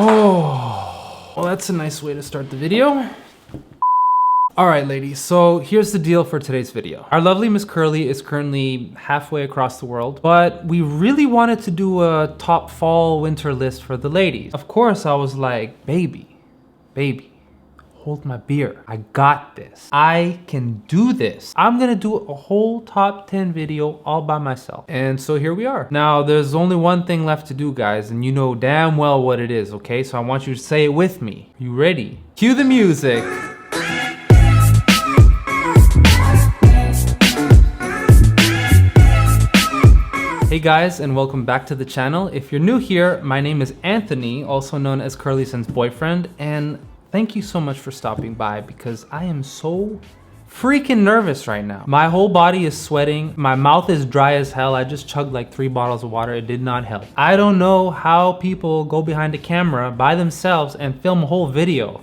Oh, well, that's a nice way to start the video. All right, ladies, so here's the deal for today's video. Our lovely Miss Curly is currently halfway across the world, but we really wanted to do a top fall winter list for the ladies. Of course, I was like, baby, hold my beer. I got this. I can do this. I'm gonna do a whole top 10 video all by myself. And so here we are. Now, there's only one thing left to do, guys, and you know damn well what it is, okay? So I want you to say it with me. You ready? Cue the music. Hey guys, and welcome back to the channel. If you're new here, my name is Anthony, also known as Curly Sen's boyfriend, and thank you so much for stopping by because I am so freaking nervous right now. My whole body is sweating. My mouth is dry as hell. I just chugged like 3 bottles of water. It did not help. I don't know how people go behind a camera by themselves and film a whole video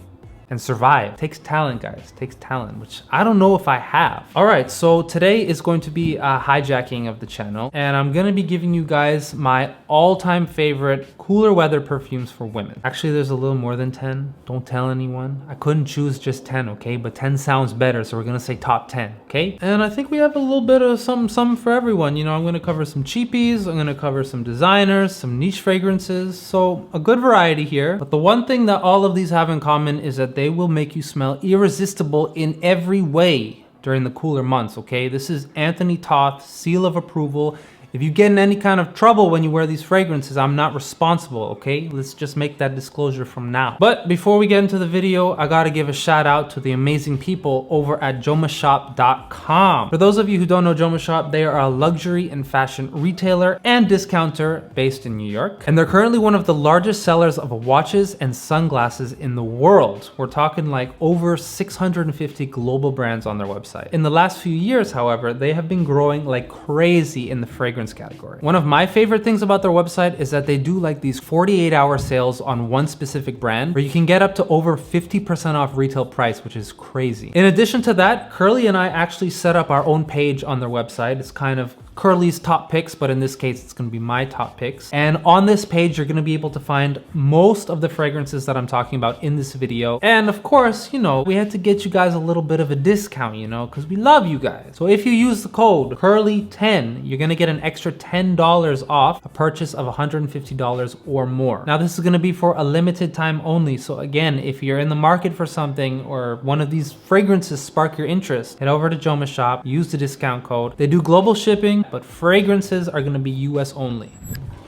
and survive. It takes talent, guys. It takes talent, which I don't know if I have. All right, so today is going to be a hijacking of the channel, and I'm gonna be giving you guys my all-time favorite cooler weather perfumes for women. Actually, there's a little more than 10. Don't tell anyone. I couldn't choose just 10, okay? But 10 sounds better, so we're gonna say top 10, okay? And I think we have a little bit of some for everyone. You know, I'm gonna cover some cheapies, I'm gonna cover some designers, some niche fragrances, so a good variety here. But the one thing that all of these have in common is that they will make you smell irresistible in every way during the cooler months, okay? This is Anthony Toth's seal of approval. If you get in any kind of trouble when you wear these fragrances, I'm not responsible, okay? Let's just make that disclosure from now. But before we get into the video, I gotta give a shout out to the amazing people over at jomashop.com. For those of you who don't know Jomashop, they are a luxury and fashion retailer and discounter based in New York. And they're currently one of the largest sellers of watches and sunglasses in the world. We're talking like over 650 global brands on their website. In the last few years, however, they have been growing like crazy in the fragrance category. One of my favorite things about their website is that they do like these 48-hour sales on one specific brand where you can get up to over 50% off retail price, which is crazy. In addition to that, Curly and I actually set up our own page on their website. It's kind of Curly's top picks, but in this case, it's gonna be my top picks. And on this page, you're gonna be able to find most of the fragrances that I'm talking about in this video. And of course, you know, we had to get you guys a little bit of a discount, you know, because we love you guys. So if you use the code Curly10, you're gonna get an extra $10 off a purchase of $150 or more. Now, this is gonna be for a limited time only. So again, if you're in the market for something or one of these fragrances spark your interest, head over to Jomashop, use the discount code. They do global shipping, but fragrances are gonna be US only.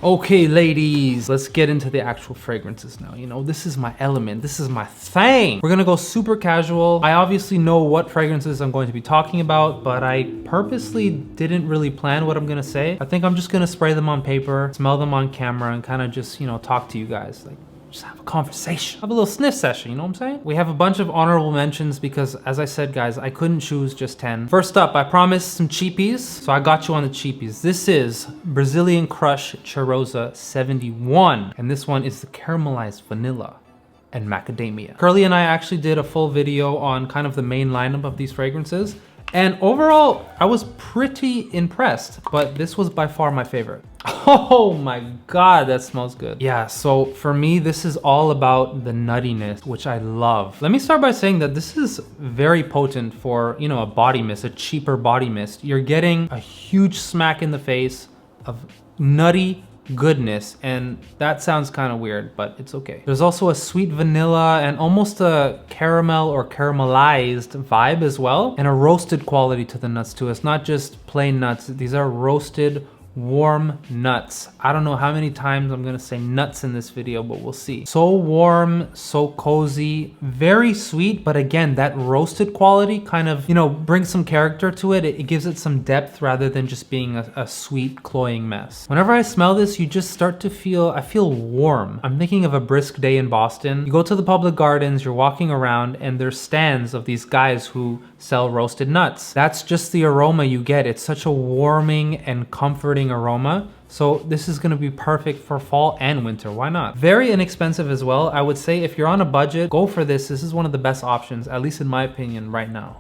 Okay, ladies, let's get into the actual fragrances now. You know, this is my element, this is my thing. We're gonna go super casual. I obviously know what fragrances I'm going to be talking about, but I purposely didn't really plan what I'm gonna say. I think I'm just gonna spray them on paper, smell them on camera, and kind of just, you know, talk to you guys. Like, just have a conversation. Have a little sniff session, you know what I'm saying? We have a bunch of honorable mentions because, as I said, guys, I couldn't choose just 10. First up, I promised some cheapies, so I got you on the cheapies. This is Brazilian Crush Cheirosa 71, and this one is the caramelized vanilla and macadamia. Curly and I actually did a full video on kind of the main lineup of these fragrances, and overall, I was pretty impressed, but this was by far my favorite. Oh my God, that smells good. Yeah, so for me, this is all about the nuttiness, which I love. Let me start by saying that this is very potent for, you know, a body mist, a cheaper body mist. You're getting a huge smack in the face of nutty goodness, and that sounds kind of weird, but it's okay. There's also a sweet vanilla and almost a caramel or caramelized vibe as well, and a roasted quality to the nuts too. It's not just plain nuts, these are roasted warm nuts. I don't know how many times I'm gonna say nuts in this video, but we'll see. So warm, so cozy, very sweet, but again, that roasted quality kind of, you know, brings some character to it. It gives it some depth rather than just being a sweet, cloying mess. Whenever I smell this, you just start to feel, I feel warm. I'm thinking of a brisk day in Boston. You go to the public gardens, you're walking around, and there's stands of these guys who sell roasted nuts. That's just the aroma you get. It's such a warming and comforting aroma. So this is gonna be perfect for fall and winter, why not? Very inexpensive as well. I would say if you're on a budget, go for this. This is one of the best options, at least in my opinion right now.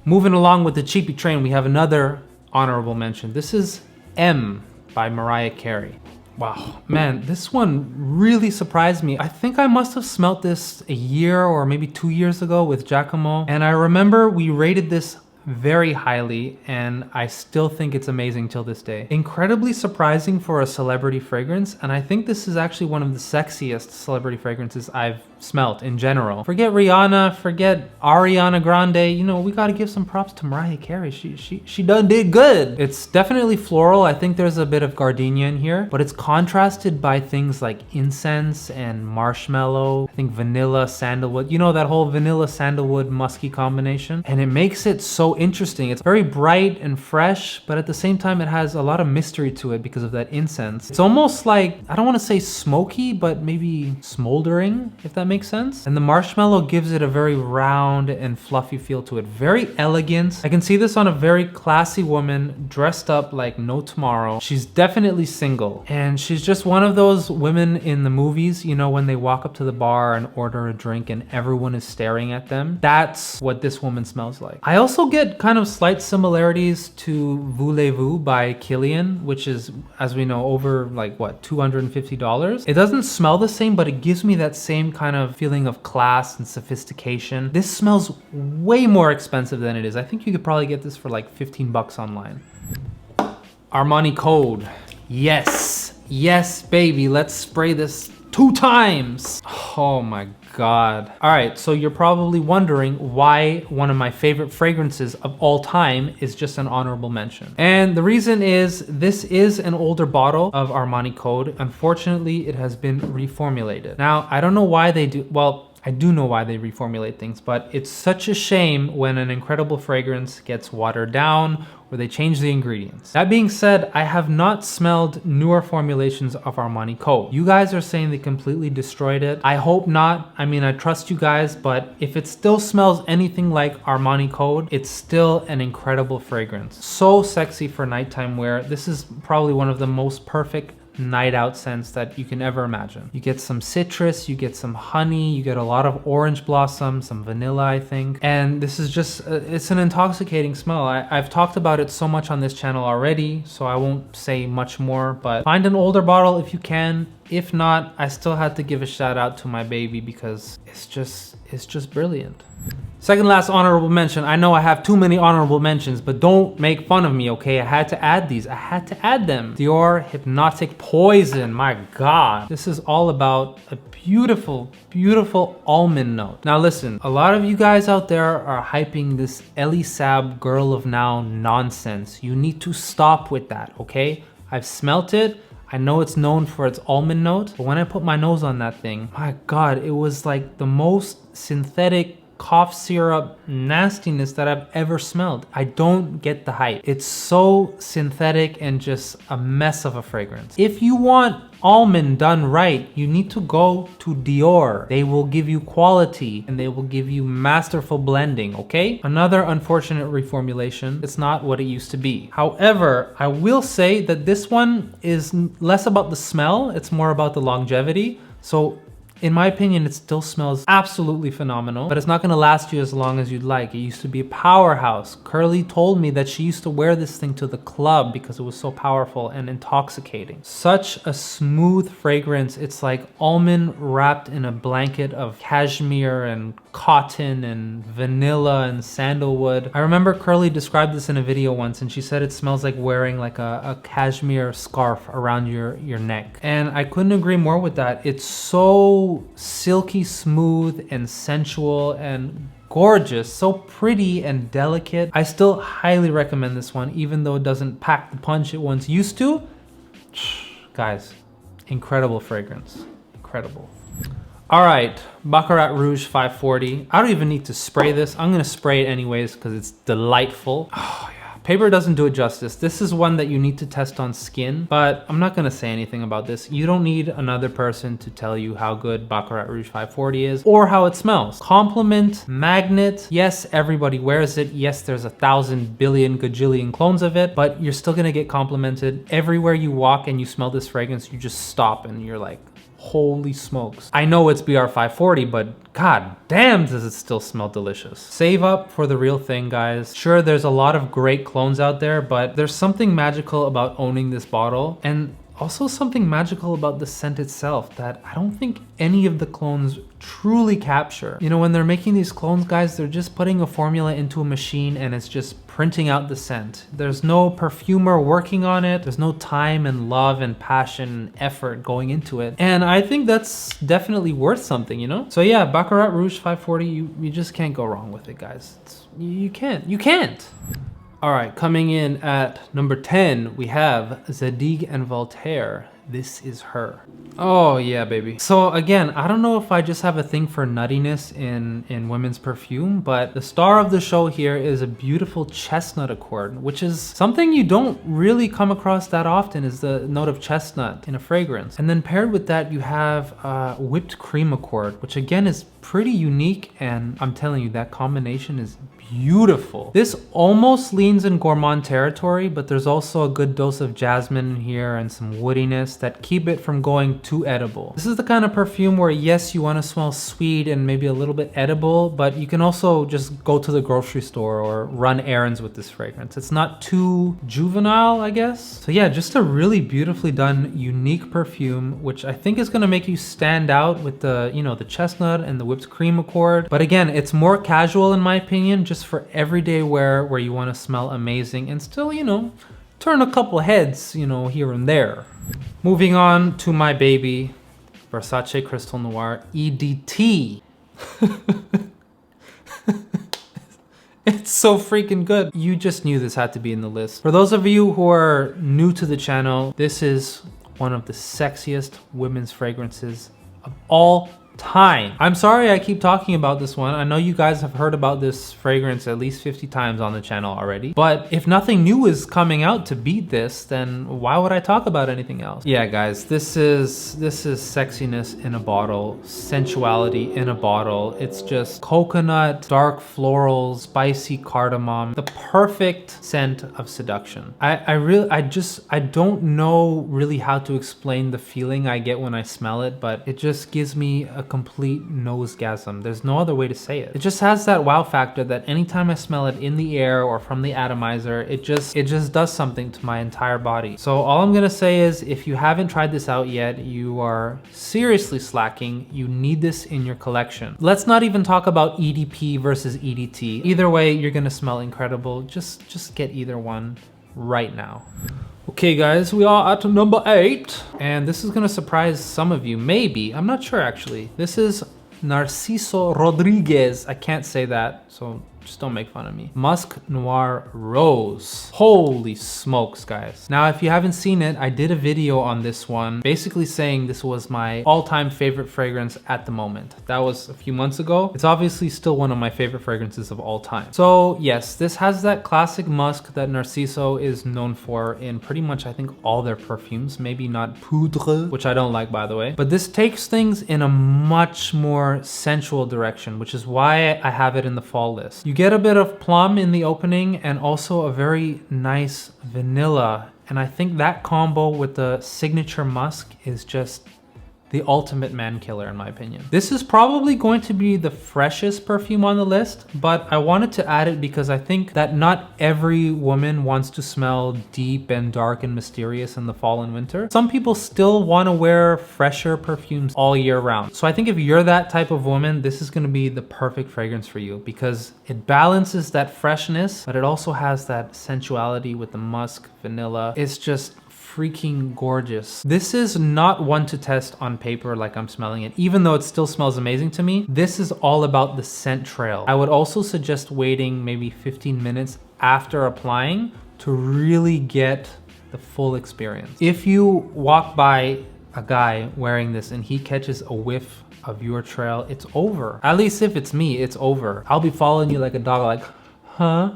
Moving along with the cheapy train, we have another honorable mention. This is M by Mariah Carey. Wow, man, this one really surprised me. I think I must have smelt this a year or maybe 2 years ago with Giacomo. And I remember we rated this very highly, and I still think it's amazing till this day. Incredibly surprising for a celebrity fragrance, and I think this is actually one of the sexiest celebrity fragrances I've smelt in general. Forget Rihanna, forget Ariana Grande, you know, we gotta give some props to Mariah Carey. She done did good. It's definitely floral. I think there's a bit of gardenia in here, but it's contrasted by things like incense and marshmallow. I think vanilla, sandalwood, you know, that whole vanilla sandalwood musky combination, and it makes it so interesting. It's very bright and fresh, but at the same time it has a lot of mystery to it because of that incense. It's almost like, I don't want to say smoky, but maybe smoldering, if that makes sense. And the marshmallow gives it a very round and fluffy feel to it. Very elegant. I can see this on a very classy woman dressed up like no tomorrow. She's definitely single, and she's just one of those women in the movies, you know, when they walk up to the bar and order a drink and everyone is staring at them. That's what this woman smells like. I also get kind of slight similarities to Voulez-Vous by Kilian, which is, as we know, over like what, $250. It doesn't smell the same, but it gives me that same kind of feeling of class and sophistication. This smells way more expensive than it is. I think you could probably get this for like 15 bucks online. Armani Code. Yes, yes, baby. Let's spray this 2 times. Oh my God. All right, so you're probably wondering why one of my favorite fragrances of all time is just an honorable mention. And the reason is, this is an older bottle of Armani Code. Unfortunately, it has been reformulated. Now, I don't know why they do, well, I do know why they reformulate things, but it's such a shame when an incredible fragrance gets watered down or they change the ingredients. That being said, I have not smelled newer formulations of Armani Code. You guys are saying they completely destroyed it. I hope not. I mean, I trust you guys, but if it still smells anything like Armani Code, it's still an incredible fragrance. So sexy for nighttime wear. This is probably one of the most perfect night out scents that you can ever imagine. You get some citrus, you get some honey, you get a lot of orange blossom, some vanilla, I think. And this is just, it's an intoxicating smell. I've talked about it so much on this channel already, so I won't say much more, but find an older bottle if you can. If not, I still had to give a shout out to my baby because it's just brilliant. Second last honorable mention. I know I have too many honorable mentions, but don't make fun of me, okay? I had to add these. I had to add them. Dior Hypnotic Poison. My God. This is all about a beautiful, beautiful almond note. Now listen, a lot of you guys out there are hyping this Elie Saab Girl of Now nonsense. You need to stop with that, okay? I've smelt it. I know it's known for its almond note, but when I put my nose on that thing, my God, it was like the most synthetic cough syrup nastiness that I've ever smelled. I don't get the hype. It's so synthetic and just a mess of a fragrance. If you want almond done right, you need to go to Dior. They will give you quality and they will give you masterful blending, okay? Another unfortunate reformulation. It's not what it used to be. However, I will say that this one is less about the smell, it's more about the longevity. So in my opinion, it still smells absolutely phenomenal, but it's not gonna last you as long as you'd like. It used to be a powerhouse. Curly told me that she used to wear this thing to the club because it was so powerful and intoxicating. Such a smooth fragrance. It's like almond wrapped in a blanket of cashmere and cotton and vanilla and sandalwood. I remember Curly described this in a video once, and she said it smells like wearing like a cashmere scarf around your neck. And I couldn't agree more with that. It's so silky smooth and sensual and gorgeous, so pretty and delicate. I still highly recommend this one, even though it doesn't pack the punch it once used to. Guys, incredible fragrance, incredible. All right, Baccarat Rouge 540. I don't even need to spray this. I'm gonna spray it anyways because it's delightful. Oh yeah. Paper doesn't do it justice. This is one that you need to test on skin, but I'm not gonna say anything about this. You don't need another person to tell you how good Baccarat Rouge 540 is or how it smells. Compliment, magnet, yes, everybody wears it. Yes, there's 1,000 billion gajillion clones of it, but you're still gonna get complimented. Everywhere you walk and you smell this fragrance, you just stop and you're like, holy smokes. I know it's BR540, but god damn does it still smell delicious. Save up for the real thing, guys. Sure, there's a lot of great clones out there, but there's something magical about owning this bottle. And also something magical about the scent itself that I don't think any of the clones truly capture. You know, when they're making these clones, guys, they're just putting a formula into a machine and it's just printing out the scent. There's no perfumer working on it. There's no time and love and passion and effort going into it. And I think that's definitely worth something, you know? So yeah, Baccarat Rouge 540, you just can't go wrong with it, guys. You can't. All right, coming in at number 10, we have Zadig and Voltaire. This is her. Oh yeah, baby. So again, I don't know if I just have a thing for nuttiness in women's perfume, but the star of the show here is a beautiful chestnut accord, which is something you don't really come across that often, is the note of chestnut in a fragrance. And then paired with that, you have whipped cream accord, which again is pretty unique, and I'm telling you, that combination is beautiful. This almost leans in gourmand territory, but there's also a good dose of jasmine in here and some woodiness that keep it from going too edible. This is the kind of perfume where yes, you want to smell sweet and maybe a little bit edible, but you can also just go to the grocery store or run errands with this fragrance. It's not too juvenile, I guess. So yeah, just a really beautifully done, unique perfume, which I think is going to make you stand out with the, you know, the chestnut and the whipped cream accord. But again, it's more casual in my opinion, just for everyday wear where you want to smell amazing and still, you know, turn a couple heads, you know, here and there. Moving on to my baby, Versace Crystal Noir EDT. It's so freaking good. You just knew this had to be in the list. For those of you who are new to the channel, this is one of the sexiest women's fragrances of all time. I'm sorry I keep talking about this one. I know you guys have heard about this fragrance at least 50 times on the channel already, but if nothing new is coming out to beat this, then why would I talk about anything else? Yeah, guys, this is sexiness in a bottle, sensuality in a bottle. It's just coconut, dark floral, spicy cardamom, the perfect scent of seduction. I don't know really how to explain the feeling I get when I smell it, but it just gives me a complete nosegasm. There's no other way to say it. It just has that wow factor that anytime I smell it in the air or from the atomizer, it just does something to my entire body. So all I'm gonna say is, if you haven't tried this out yet, you are seriously slacking. You need this in your collection. Let's not even talk about EDP versus EDT. Either way, you're gonna smell incredible. Just get either one right now. Okay guys, we are at number 8, and this is gonna surprise some of you, maybe, I'm not sure actually. This is Narciso Rodriguez, I can't say that, so just don't make fun of me. Musk Noir Rose. Holy smokes, guys. Now, if you haven't seen it, I did a video on this one, basically saying this was my all-time favorite fragrance at the moment. That was a few months ago. It's obviously still one of my favorite fragrances of all time. So yes, this has that classic musk that Narciso is known for in pretty much, I think, all their perfumes. Maybe not Poudre, which I don't like, by the way. But this takes things in a much more sensual direction, which is why I have it in the fall list. You get a bit of plum in the opening and also a very nice vanilla. And I think that combo with the signature musk is just the ultimate man killer in my opinion. This is probably going to be the freshest perfume on the list, but I wanted to add it because I think that not every woman wants to smell deep and dark and mysterious in the fall and winter. Some people still want to wear fresher perfumes all year round. So I think if you're that type of woman, this is going to be the perfect fragrance for you because it balances that freshness, but it also has that sensuality with the musk, vanilla. It's just freaking gorgeous. This is not one to test on paper like I'm smelling it, even though it still smells amazing to me. This is all about the scent trail. I would also suggest waiting maybe 15 minutes after applying to really get the full experience. If you walk by a guy wearing this and he catches a whiff of your trail, it's over. At least if it's me, it's over. I'll be following you like a dog, like, huh?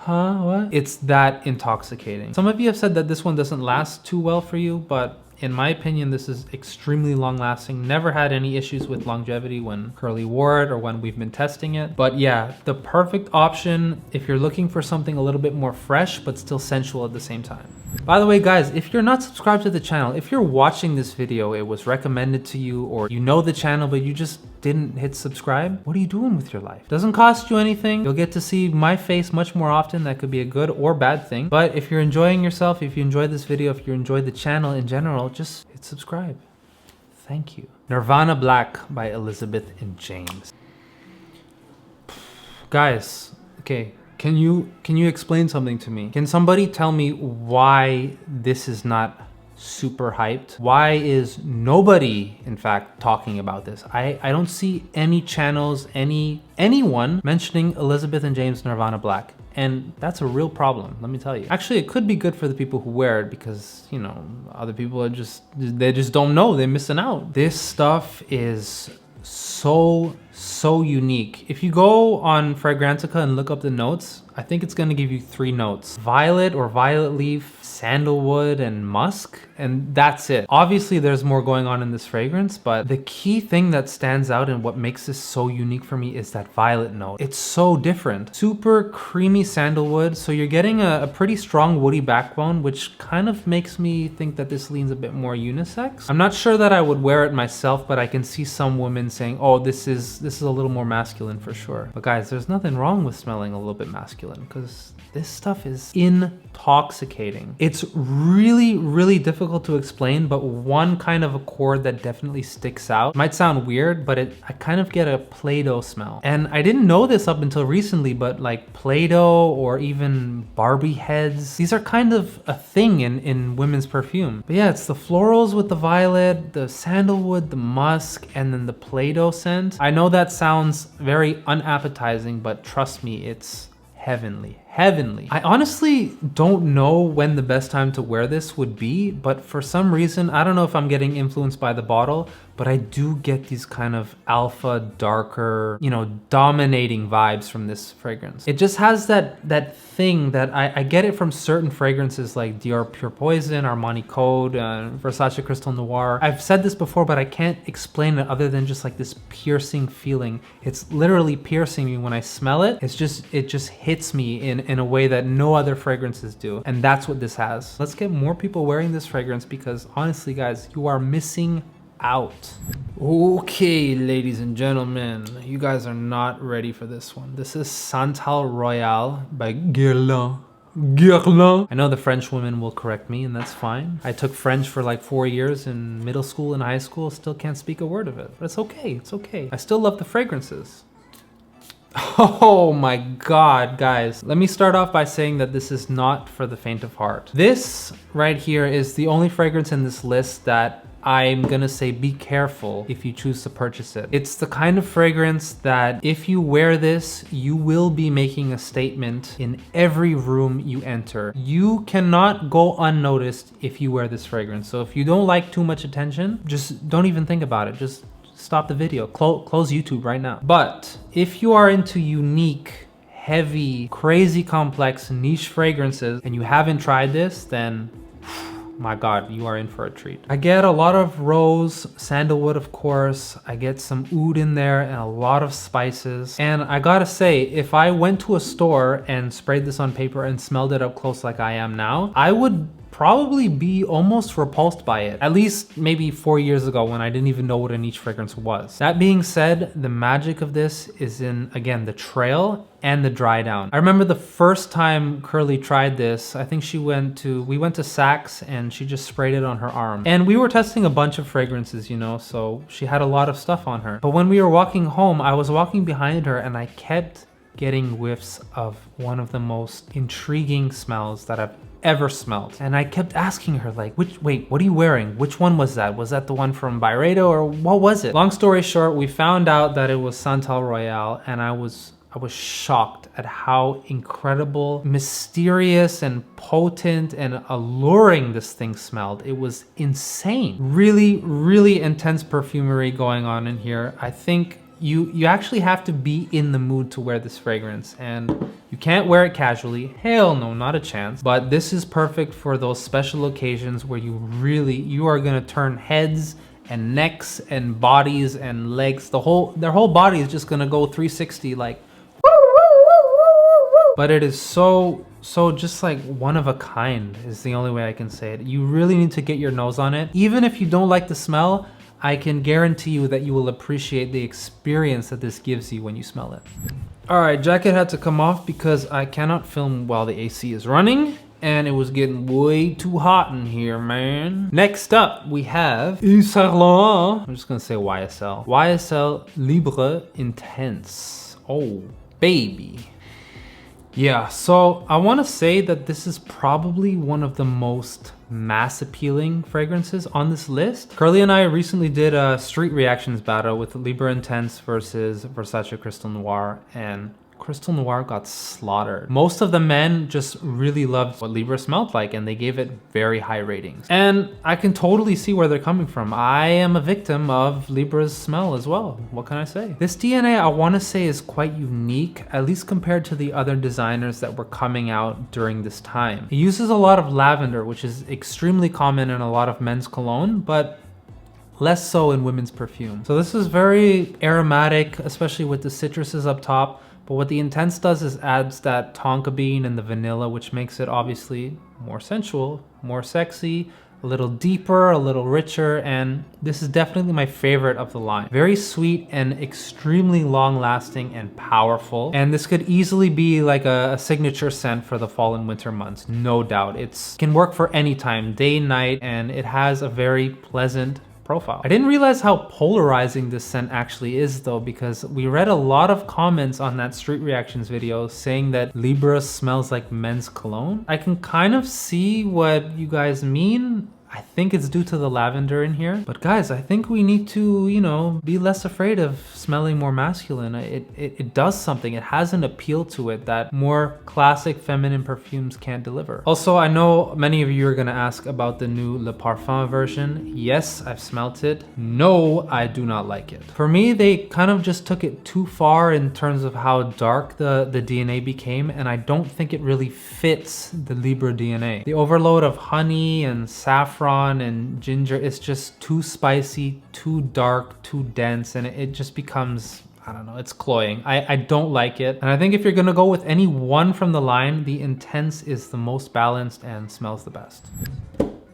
What? It's that intoxicating. Some of you have said that this one doesn't last too well for you, but in my opinion, this is extremely long lasting. Never had any issues with longevity when Curly wore it or when we've been testing it. But yeah, the perfect option if you're looking for something a little bit more fresh, but still sensual at the same time. By the way, guys, if you're not subscribed to the channel, if you're watching this video, it was recommended to you, or you know the channel, but you just didn't hit subscribe, what are you doing with your life? Doesn't cost you anything. You'll get to see my face much more often. That could be a good or bad thing. But if you're enjoying yourself, if you enjoyed this video, if you enjoyed the channel in general, just hit subscribe. Thank you. Nirvana Black by Elizabeth and James. Guys, okay. Can you explain something to me? Can somebody tell me why this is not super hyped? Why is nobody, in fact, talking about this? I don't see any channels, anyone mentioning Elizabeth and James Nirvana Black. And that's a real problem, let me tell you. Actually, it could be good for the people who wear it because, you know, other people are they just don't know, they're missing out. This stuff is so unique. If you go on Fragrantica and look up the notes, I think it's gonna give you 3 notes: violet or violet leaf, sandalwood, and musk, and that's it. Obviously there's more going on in this fragrance, but the key thing that stands out and what makes this so unique for me is that violet note. It's so different. Super creamy sandalwood, so you're getting a pretty strong woody backbone, which kind of makes me think that this leans a bit more unisex. I'm not sure that I would wear it myself, but I can see some women saying, oh, this is a little more masculine for sure. But guys, there's nothing wrong with smelling a little bit masculine, because this stuff is intoxicating. It's really difficult to explain, but one kind of accord that definitely sticks out. Might sound weird, but I kind of get a Play-Doh smell. And I didn't know this up until recently, but like Play-Doh or even Barbie heads, these are kind of a thing in women's perfume. But yeah, it's the florals with the violet, the sandalwood, the musk, and then the Play-Doh scent. I know that sounds very unappetizing, but trust me, it's heavenly. I honestly don't know when the best time to wear this would be, but for some reason, I don't know if I'm getting influenced by the bottle, but I do get these kind of alpha, darker, you know, dominating vibes from this fragrance. It just has that thing that I get it from certain fragrances like Dior Pure Poison, Armani Code, Versace Crystal Noir. I've said this before, but I can't explain it other than just like this piercing feeling. It's literally piercing me when I smell it. It just hits me in a way that no other fragrances do. And that's what this has. Let's get more people wearing this fragrance because honestly, guys, you are missing out. Okay, ladies and gentlemen, you guys are not ready for this one. This is Santal Royale by Guerlain. I know the French women will correct me, and that's fine. I took French for like 4 years in middle school and high school, still can't speak a word of it, but it's okay, it's okay. I still love the fragrances. Oh my God, guys. Let me start off by saying that this is not for the faint of heart. This right here is the only fragrance in this list that I'm gonna say be careful if you choose to purchase it. It's the kind of fragrance that if you wear this, you will be making a statement in every room you enter. You cannot go unnoticed if you wear this fragrance. So if you don't like too much attention, just don't even think about it. Just stop the video, close YouTube right now. But if you are into unique, heavy, crazy complex niche fragrances and you haven't tried this, then my God, you are in for a treat. I get a lot of rose, sandalwood, of course. I get some oud in there and a lot of spices. And I gotta say, if I went to a store and sprayed this on paper and smelled it up close like I am now, I would probably be almost repulsed by it. At least maybe 4 years ago when I didn't even know what a niche fragrance was. That being said, the magic of this is in, again, the trail and the dry down. I remember the first time Curly tried this, I think we went to Saks and she just sprayed it on her arm. And we were testing a bunch of fragrances, you know, so she had a lot of stuff on her. But when we were walking home, I was walking behind her and I kept getting whiffs of one of the most intriguing smells that I've ever smelled. And I kept asking her like, wait, what are you wearing? Which one was that? Was that the one from Byredo or what was it? Long story short, we found out that it was Santal Royale, and I was shocked at how incredible, mysterious, and potent and alluring this thing smelled. It was insane. Really intense perfumery going on in here. I think you actually have to be in the mood to wear this fragrance, and you can't wear it casually. Hell no, not a chance. But this is perfect for those special occasions where you are gonna turn heads and necks and bodies and legs. Their whole body is just gonna go 360 like. But it is so so just like one of a kind is the only way I can say it. You really need to get your nose on it. Even if you don't like the smell, I can guarantee you that you will appreciate the experience that this gives you when you smell it. All right, jacket had to come off because I cannot film while the AC is running and it was getting way too hot in here, man. Next up, we have I'm just gonna say YSL. YSL Libra Intense. Oh, baby. Yeah, so I want to say that this is probably one of the most mass appealing fragrances on this list. Curly and I recently did a street reactions battle with Libra Intense versus Versace Crystal Noir, and Crystal Noir got slaughtered. Most of the men just really loved what Libra smelled like and they gave it very high ratings. And I can totally see where they're coming from. I am a victim of Libra's smell as well. What can I say? This DNA, I want to say, is quite unique, at least compared to the other designers that were coming out during this time. It uses a lot of lavender, which is extremely common in a lot of men's cologne, but less so in women's perfume. So this is very aromatic, especially with the citruses up top. But what the Intense does is adds that tonka bean and the vanilla, which makes it obviously more sensual, more sexy, a little deeper, a little richer, and this is definitely my favorite of the line. Very sweet and extremely long lasting and powerful. And this could easily be like a signature scent for the fall and winter months, no doubt. It can work for any time, day, night, and it has a very pleasant profile. I didn't realize how polarizing this scent actually is though, because we read a lot of comments on that street reactions video saying that Libra smells like men's cologne. I can kind of see what you guys mean. I think it's due to the lavender in here. But guys, I think we need to, you know, be less afraid of smelling more masculine. It does something. It has an appeal to it that more classic feminine perfumes can't deliver. Also, I know many of you are gonna ask about the new Le Parfum version. Yes, I've smelt it. No, I do not like it. For me, they kind of just took it too far in terms of how dark the DNA became, and I don't think it really fits the Libra DNA. The overload of honey and saffron and ginger is just too spicy, too dark, too dense, and it just becomes, I don't know, it's cloying. I don't like it. And I think if you're gonna go with any one from the line, the Intense is the most balanced and smells the best.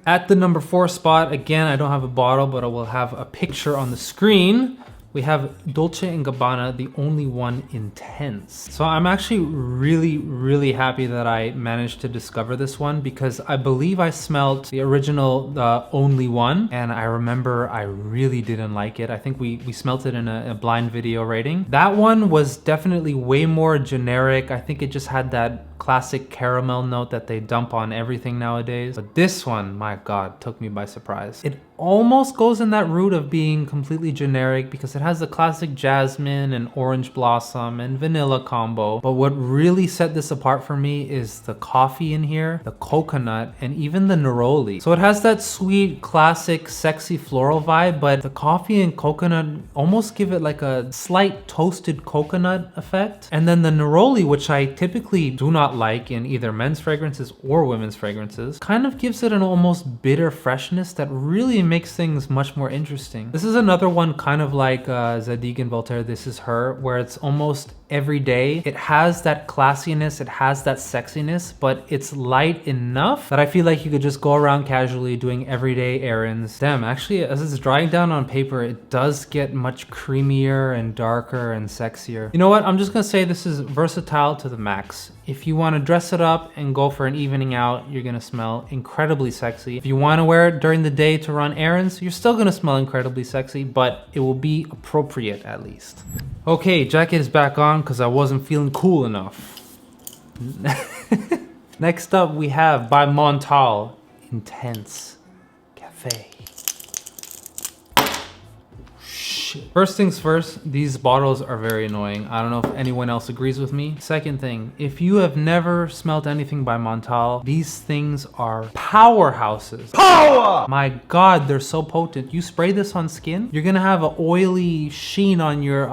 At the number 4 spot, again, I don't have a bottle, but I will have a picture on the screen. We have Dolce & Gabbana, the only one Intense. So I'm actually really happy that I managed to discover this one, because I believe I smelled the original, the only one, and I remember I really didn't like it. I think we smelt it in a blind video rating. That one was definitely way more generic. I think it just had that classic caramel note that they dump on everything nowadays. But this one, my God, took me by surprise. It almost goes in that route of being completely generic because it has the classic jasmine and orange blossom and vanilla combo. But what really set this apart for me is the coffee in here, the coconut, and even the neroli. So it has that sweet, classic, sexy floral vibe, but the coffee and coconut almost give it like a slight toasted coconut effect. And then the neroli, which I typically do not like in either men's fragrances or women's fragrances, kind of gives it an almost bitter freshness that really makes things much more interesting. This is another one kind of like Zadig and Voltaire, This Is Her, where it's almost every day. It has that classiness, it has that sexiness, but it's light enough that I feel like you could just go around casually doing everyday errands. Damn, actually, as it's drying down on paper, it does get much creamier and darker and sexier. You know what? I'm just gonna say this is versatile to the max. If you want to dress it up and go for an evening out, you're gonna smell incredibly sexy. If you want to wear it during the day to run errands, you're still gonna smell incredibly sexy, but it will be appropriate at least. Okay, jacket is back on because I wasn't feeling cool enough. Next up, we have by Santal Intense Cafe. First things first, these bottles are very annoying. I don't know if anyone else agrees with me. Second thing, if you have never smelled anything by Santal, these things are powerhouses. Power! My God, they're so potent. You spray this on skin, you're gonna have an oily sheen on your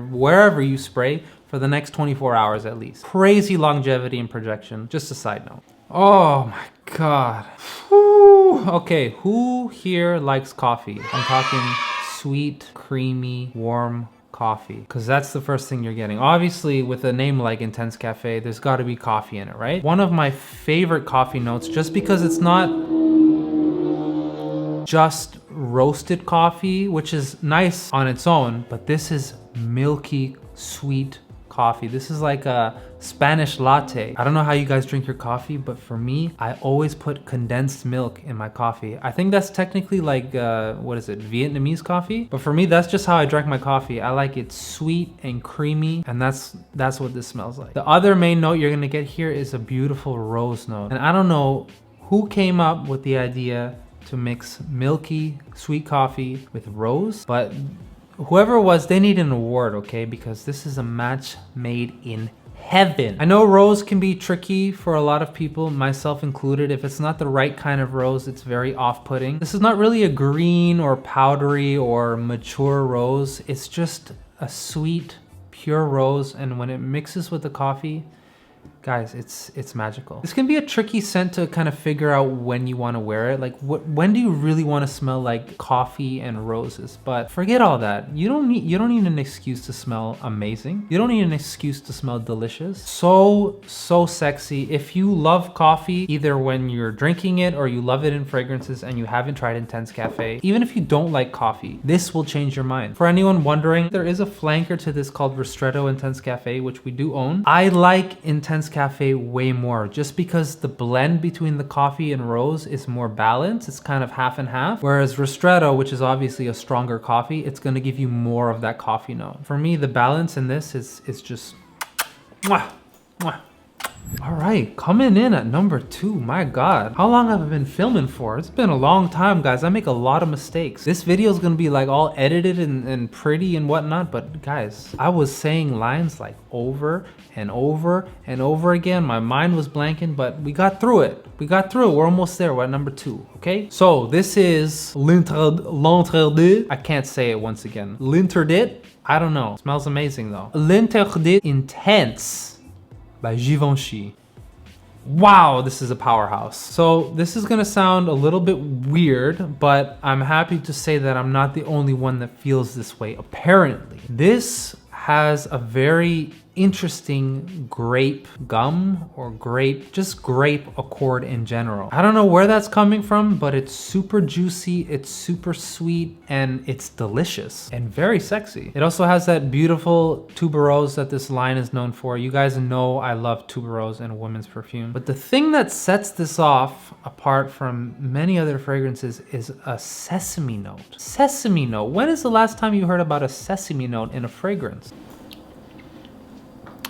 wherever you spray for the next 24 hours at least. Crazy longevity and projection. Just a side note. Oh my God. Whew. Okay, who here likes coffee? I'm talking sweet, creamy, warm coffee, because that's the first thing you're getting. Obviously, with a name like Intense Cafe, there's got to be coffee in it, right? One of my favorite coffee notes, just because it's not just roasted coffee, which is nice on its own, but this is milky, sweet coffee. This is like a Spanish latte. I don't know how you guys drink your coffee, but for me, I always put condensed milk in my coffee. I think that's technically like, what is it, Vietnamese coffee? But for me, that's just how I drank my coffee. I like it sweet and creamy, and that's what this smells like. The other main note you're gonna get here is a beautiful rose note. And I don't know who came up with the idea to mix milky, sweet coffee with rose, but whoever it was, they need an award, okay? Because this is a match made in heaven. I know rose can be tricky for a lot of people, myself included. If it's not the right kind of rose, it's very off-putting. This is not really a green or powdery or mature rose. It's just a sweet, pure rose, and when it mixes with the coffee, guys, it's magical. This can be a tricky scent to kind of figure out when you want to wear it. Like, when do you really want to smell like coffee and roses? But forget all that. You don't need an excuse to smell amazing. You don't need an excuse to smell delicious. So sexy. If you love coffee, either when you're drinking it or you love it in fragrances and you haven't tried Intense Cafe, even if you don't like coffee, this will change your mind. For anyone wondering, there is a flanker to this called Ristretto Intense Cafe, which we do own. I like Intense Cafe way more, just because the blend between the coffee and rose is more balanced. It's kind of half and half. Whereas Ristretto, which is obviously a stronger coffee, it's gonna give you more of that coffee note. For me, the balance in this is just mwah, mwah. All right, coming in at number 2. My God, how long have I been filming for? It's been a long time, guys. I make a lot of mistakes. This video is gonna be like all edited and pretty and whatnot, but guys, I was saying lines like over and over and over again. My mind was blanking, but we got through it. We're almost there. We're at number 2, okay? So this is L'Interdit. I can't say it once again. L'Interdit, I don't know. It smells amazing though. L'Interdit Intense by Givenchy. Wow, this is a powerhouse. So this is gonna sound a little bit weird, but I'm happy to say that I'm not the only one that feels this way, apparently. This has a very interesting grape gum or grape accord in general. I don't know where that's coming from, but it's super juicy, it's super sweet, and it's delicious and very sexy. It also has that beautiful tuberose that this line is known for. You guys know I love tuberose and women's perfume. But the thing that sets this off apart from many other fragrances is a sesame note. Sesame note. When is the last time you heard about a sesame note in a fragrance?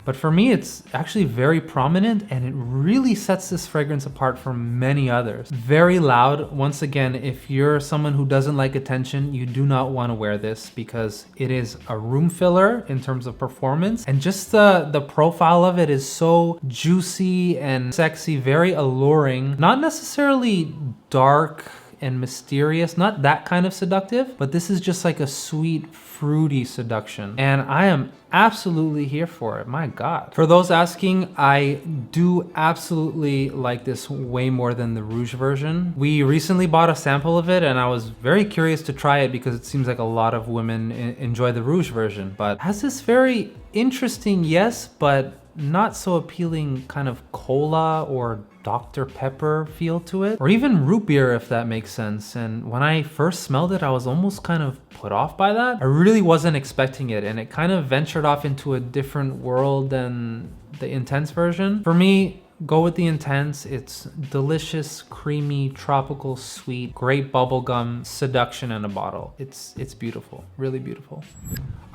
But for me, it's actually very prominent, and it really sets this fragrance apart from many others. Very loud. Once again, if you're someone who doesn't like attention, you do not want to wear this, because it is a room filler in terms of performance, and just the profile of it is so juicy and sexy, very alluring. Not necessarily dark and mysterious, not that kind of seductive, but this is just like a sweet, fruity seduction. And I am absolutely here for it, my God. For those asking, I do absolutely like this way more than the Rouge version. We recently bought a sample of it and I was very curious to try it because it seems like a lot of women enjoy the Rouge version, but it has this very interesting, yes, but not so appealing kind of cola or Dr. Pepper feel to it, or even root beer, if that makes sense. And when I first smelled it, I was almost kind of put off by that. I really wasn't expecting it, and it kind of ventured off into a different world than the Intense version. For me, go with the Intense. It's delicious, creamy, tropical, sweet, great bubblegum seduction in a bottle. It's beautiful, really beautiful.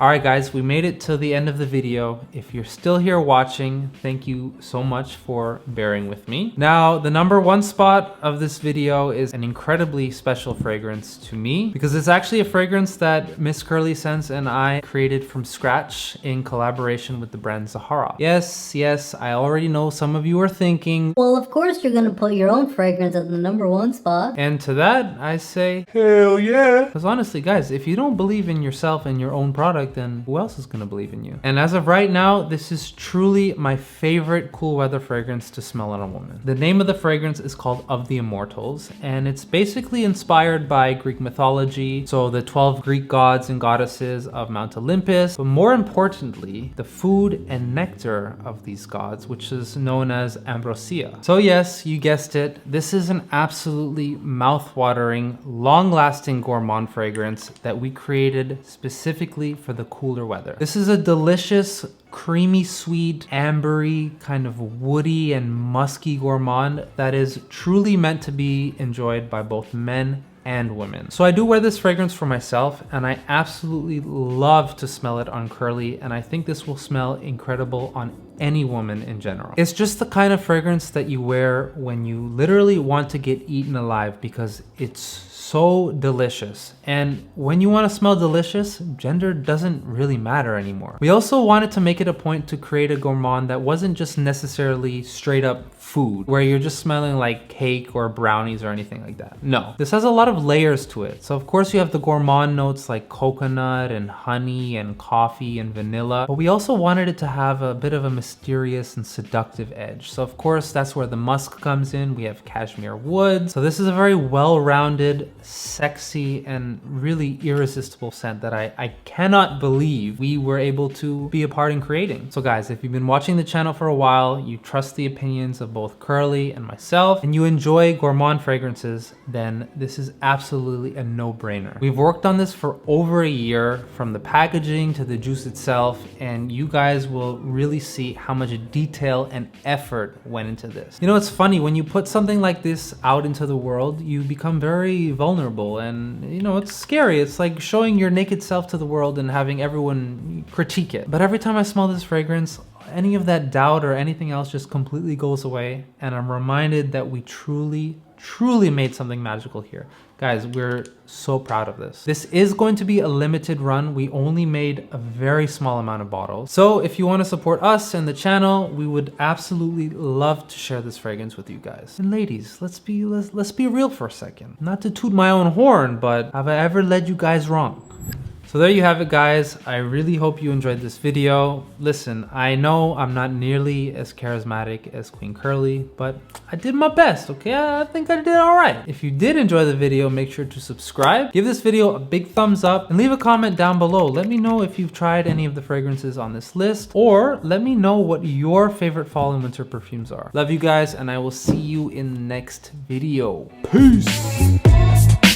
All right, guys, we made it to the end of the video. If you're still here watching, thank you so much for bearing with me. Now, the #1 spot of this video is an incredibly special fragrance to me because it's actually a fragrance that Miss Curly Scents and I created from scratch in collaboration with the brand Zahara. Yes, I already know some of you are thinking, well, of course you're gonna put your own fragrance at the #1 spot. And to that, I say, hell yeah. Because honestly, guys, if you don't believe in yourself and your own product, then who else is gonna believe in you? And as of right now, this is truly my favorite cool weather fragrance to smell on a woman. The name of the fragrance is called Of the Immortals, and it's basically inspired by Greek mythology, so the 12 Greek gods and goddesses of Mount Olympus, but more importantly, the food and nectar of these gods, which is known as ambrosia. So yes, you guessed it, this is an absolutely mouth-watering, long-lasting gourmand fragrance that we created specifically for the cooler weather. This is a delicious, creamy sweet, ambery, kind of woody and musky gourmand that is truly meant to be enjoyed by both men and women. So I do wear this fragrance for myself, and I absolutely love to smell it on Curly, and I think this will smell incredible on any woman in general. It's just the kind of fragrance that you wear when you literally want to get eaten alive because it's so delicious. And when you want to smell delicious, gender doesn't really matter anymore. We also wanted to make it a point to create a gourmand that wasn't just necessarily straight up food, where you're just smelling like cake or brownies or anything like that. No, this has a lot of layers to it. So of course you have the gourmand notes like coconut and honey and coffee and vanilla, but we also wanted it to have a bit of a mysterious and seductive edge. So of course that's where the musk comes in. We have cashmere wood. So this is a very well-rounded, sexy, and really irresistible scent that I cannot believe we were able to be a part in creating. So guys, if you've been watching the channel for a while, you trust the opinions of both Curly and myself, and you enjoy gourmand fragrances, then this is absolutely a no-brainer. We've worked on this for over a year, from the packaging to the juice itself, and you guys will really see how much detail and effort went into this. You know, it's funny, when you put something like this out into the world, you become very vulnerable, and you know, it's scary. It's like showing your naked self to the world and having everyone critique it. But every time I smell this fragrance, any of that doubt or anything else just completely goes away, and I'm reminded that we truly made something magical here. Guys, we're so proud of this. This is going to be a limited run. We only made a very small amount of bottles. So if you want to support us and the channel, we would absolutely love to share this fragrance with you guys. And ladies, let's be real for a second. Not to toot my own horn, but have I ever led you guys wrong? So there you have it, guys. I really hope you enjoyed this video. Listen, I know I'm not nearly as charismatic as Queen Curly, but I did my best, okay? I think I did all right. If you did enjoy the video, make sure to subscribe, give this video a big thumbs up, and leave a comment down below. Let me know if you've tried any of the fragrances on this list, or let me know what your favorite fall and winter perfumes are. Love you guys, and I will see you in the next video. Peace.